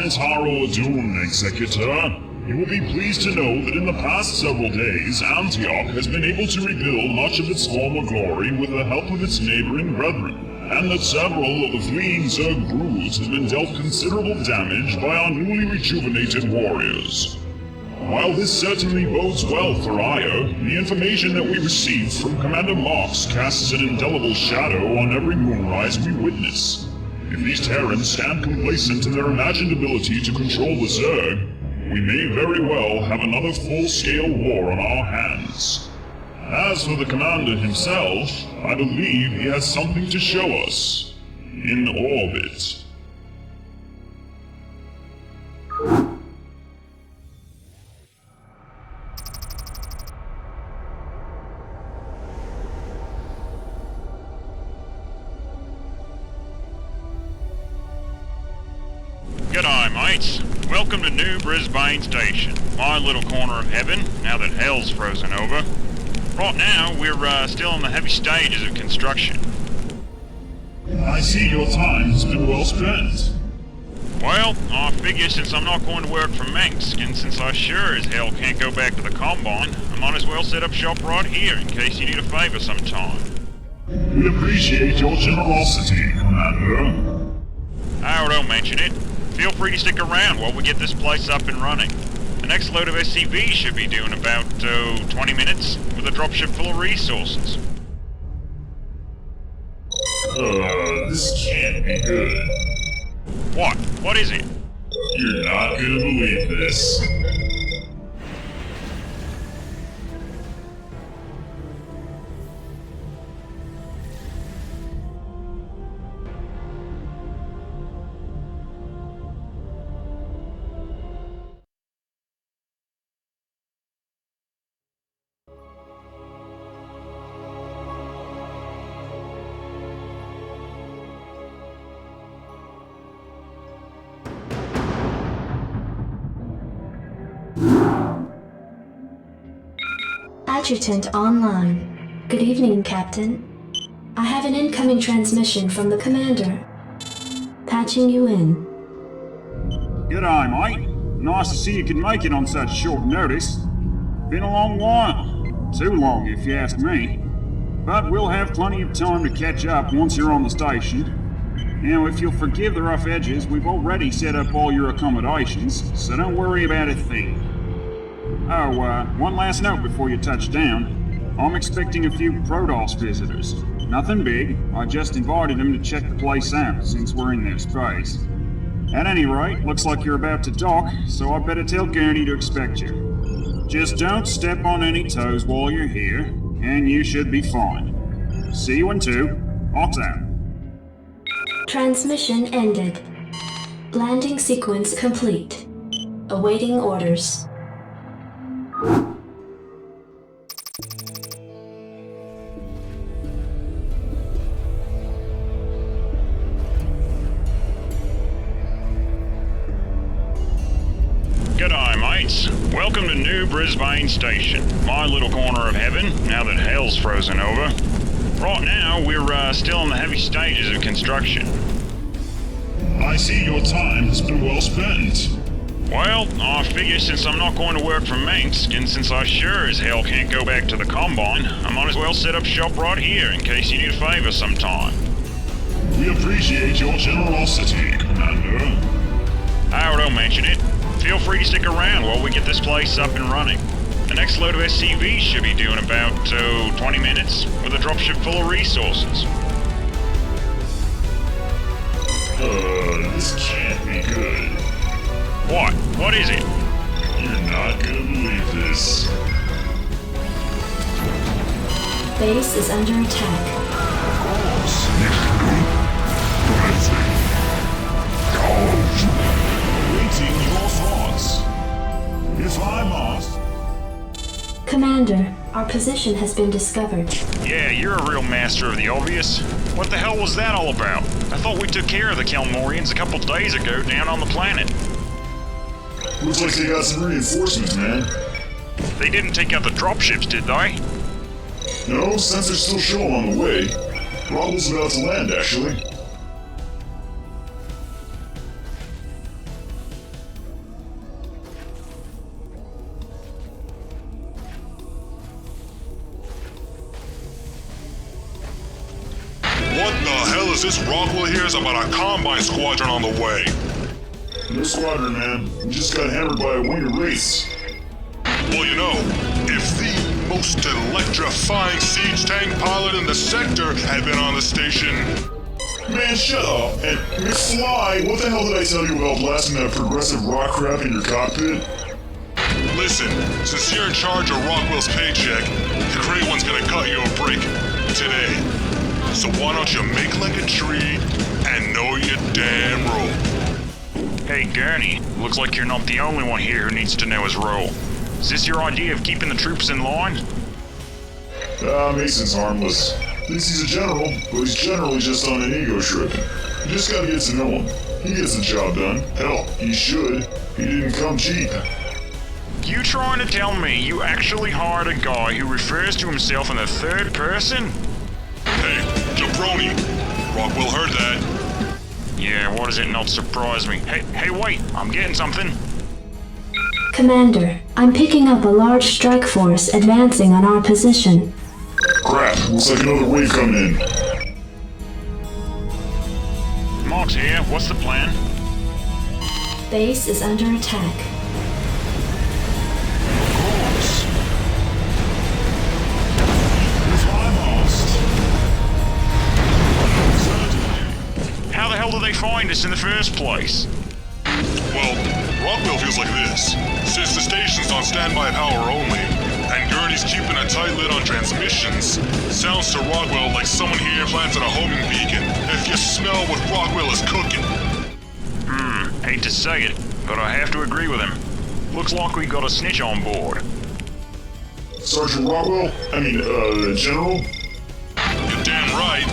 Antaro Adun, Executor. You will be pleased to know that in the past several days, Antioch has been able to rebuild much of its former glory with the help of its neighboring brethren, and that several of the fleeing Zerg broods have been dealt considerable damage by our newly rejuvenated warriors. While this certainly bodes well for Aiur, the information that we received from Commander Mox casts an indelible shadow on every moonrise we witness. If these Terrans stand complacent in their imagined ability to control the Zerg, we may very well have another full-scale war on our hands. As for the Commander himself, I believe he has something to show us. In orbit. G'day mates, welcome to New Brisbane Station, my little corner of heaven, now that hell's frozen over. Right now, we're still in the heavy stages of construction. I see your time has been well spent. Well, I figure since I'm not going to work for Minsk, and since I sure as hell can't go back to the Combine, I might as well set up shop right here in case you need a favor sometime. We appreciate your generosity, Commander. Oh, don't mention it. Feel free to stick around while we get this place up and running. The next load of SCVs should be due in about, 20 minutes, with a dropship full of resources. This can't be good. What? What is it? You're not gonna believe this. Adjutant online. Good evening, Captain. I have an incoming transmission from the Commander. Patching you in. G'day, mate. Nice to see you can make it on such short notice. Been a long while. Too long, if you ask me. But we'll have plenty of time to catch up once you're on the station. Now, if you'll forgive the rough edges, we've already set up all your accommodations, so don't worry about a thing. Oh, one last note before you touch down. I'm expecting a few Protoss visitors. Nothing big, I just invited them to check the place out, since we're in their space. At any rate, looks like you're about to dock, so I better tell Gurney to expect you. Just don't step on any toes while you're here, and you should be fine. See you in 2. Ox out. Transmission ended. Landing sequence complete. Awaiting orders. G'day mates, welcome to New Brisbane Station, my little corner of heaven, now that hell's frozen over. Right now, we're still in the heavy stages of construction. I see your time has been well spent. Well, I figure since I'm not going to work for Minsk, and since I sure as hell can't go back to the Combine, I might as well set up shop right here in case you need a favor sometime. We appreciate your generosity, Commander. Oh, don't mention it. Feel free to stick around while we get this place up and running. The next load of SCVs should be due in about, 20 minutes, with a dropship full of resources. This can't be good. What? What is it? You're not gonna believe this. Base is under attack. Awaiting your thoughts. If I must. Commander, our position has been discovered. Yeah, you're a real master of the obvious. What the hell was that all about? I thought we took care of the Kelmorians a couple days ago down on the planet. Looks like they got some reinforcements, man. They didn't take out the dropships, did they? No, sensors still show them on the way. Robble's about to land, actually. fellas, this Rockwell here is about a Combine squadron on the way. No squadron, man. We just got hammered by a winged race. Well, you know, if the most electrifying siege tank pilot in the sector had been on the station... Man, shut up. And McFly, what the hell did I tell you about blasting that progressive rock crap in your cockpit? Listen, since you're in charge of Rockwell's paycheck, the great one's gonna cut you a break today. So why don't you make like a tree and know your damn role? Hey, Gurney, looks like you're not the only one here who needs to know his role. Is this your idea of keeping the troops in line? Mason's harmless. Thinks he's a general, but he's generally just on an ego trip. You just gotta get to know him. He gets the job done. Hell, he should. He didn't come cheap. You trying to tell me you actually hired a guy who refers to himself in the third person? Hey, jabroni! Rockwell heard that. Yeah, why does it not surprise me? Hey, wait, I'm getting something. Commander, I'm picking up a large strike force advancing on our position. Crap, looks like another wave coming in. Mark's here, what's the plan? Base is under attack. How the hell did they find us in the first place? Well, Rockwell feels like this. Since the station's on standby power only, and Gurney's keeping a tight lid on transmissions, sounds to Rockwell like someone here planted a homing beacon if you smell what Rockwell is cooking. Hate to say it, but I have to agree with him. Looks like we got a snitch on board. Sergeant Rockwell? General? You're damn right.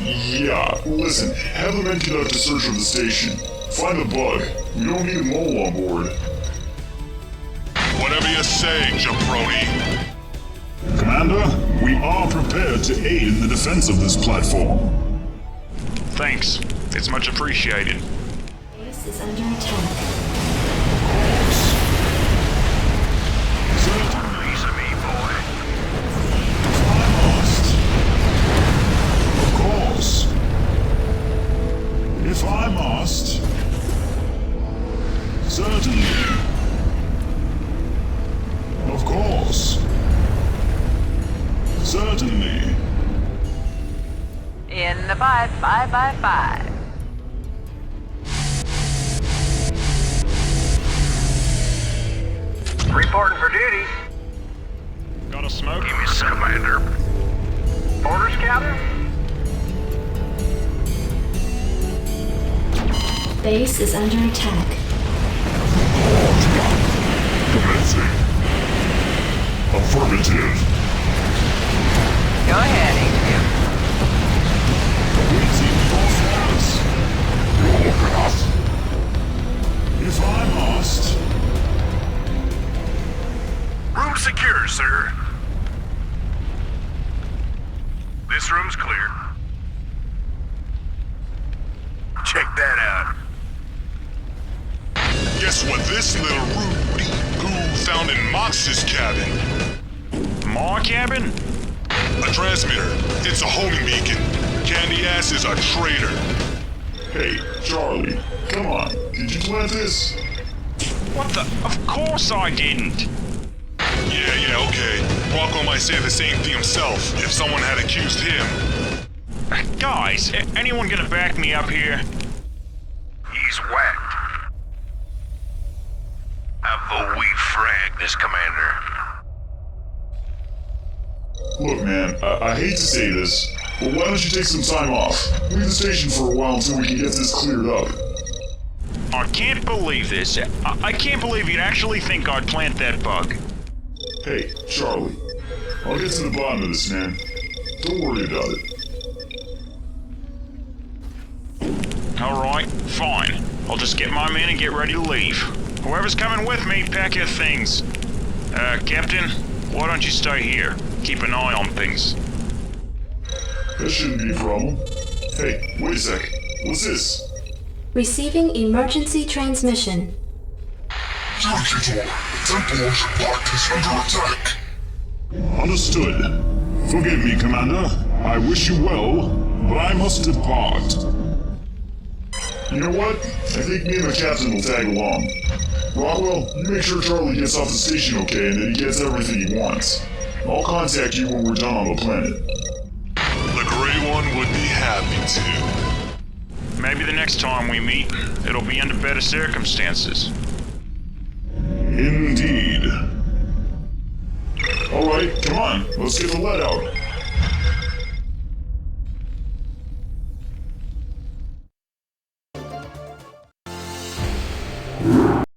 Yeah, listen, have the men conduct a search of the station. Find the bug. We don't need a mole on board. Whatever you say, jabroni. Commander, we are prepared to aid in the defense of this platform. Thanks, it's much appreciated. Base is under attack. Piece of me, boy. I must. Of course. If I must. Certainly. Of course. Certainly. In the 5 Reporting for duty. Got a smoke? Give me some, Commander. Orders, Captain? Base is under attack. Commencing. Affirmative. Go ahead, HQ. Waiting for force. If I must. Room secure, sir. This room's clear. Check that out. Guess what this little Rudy Goo found in Mox's cabin? My cabin? A transmitter. It's a homing beacon. Candy Ass is a traitor. Hey, Charlie, come on. Did you plant this? What the? Of course I didn't. Yeah, okay. Rockwell might say the same thing himself if someone had accused him. Guys, anyone gonna back me up here? He's whacked. I vote we frag this, Commander. Look, man, I hate to say this, but why don't you take some time off? Leave the station for a while until we can get this cleared up. I can't believe this. I can't believe you'd actually think I'd plant that bug. Hey, Charlie, I'll get to the bottom of this, man. Don't worry about it. Alright, fine. I'll just get my men and get ready to leave. Whoever's coming with me, pack your things. Captain, why don't you stay here? Keep an eye on things. That shouldn't be a problem. Hey, wait a sec. What's this? Receiving emergency transmission. Judicator, Templar's block is under attack. Understood. Forgive me, Commander. I wish you well, but I must depart. You know what? I think me and the captain will tag along. Rockwell, you make sure Charlie gets off the station okay and that he gets everything he wants. I'll contact you when we're done on the planet. The Grey One would be happy to. Maybe the next time we meet, it'll be under better circumstances. Indeed. Alright, come on, let's get the lead out.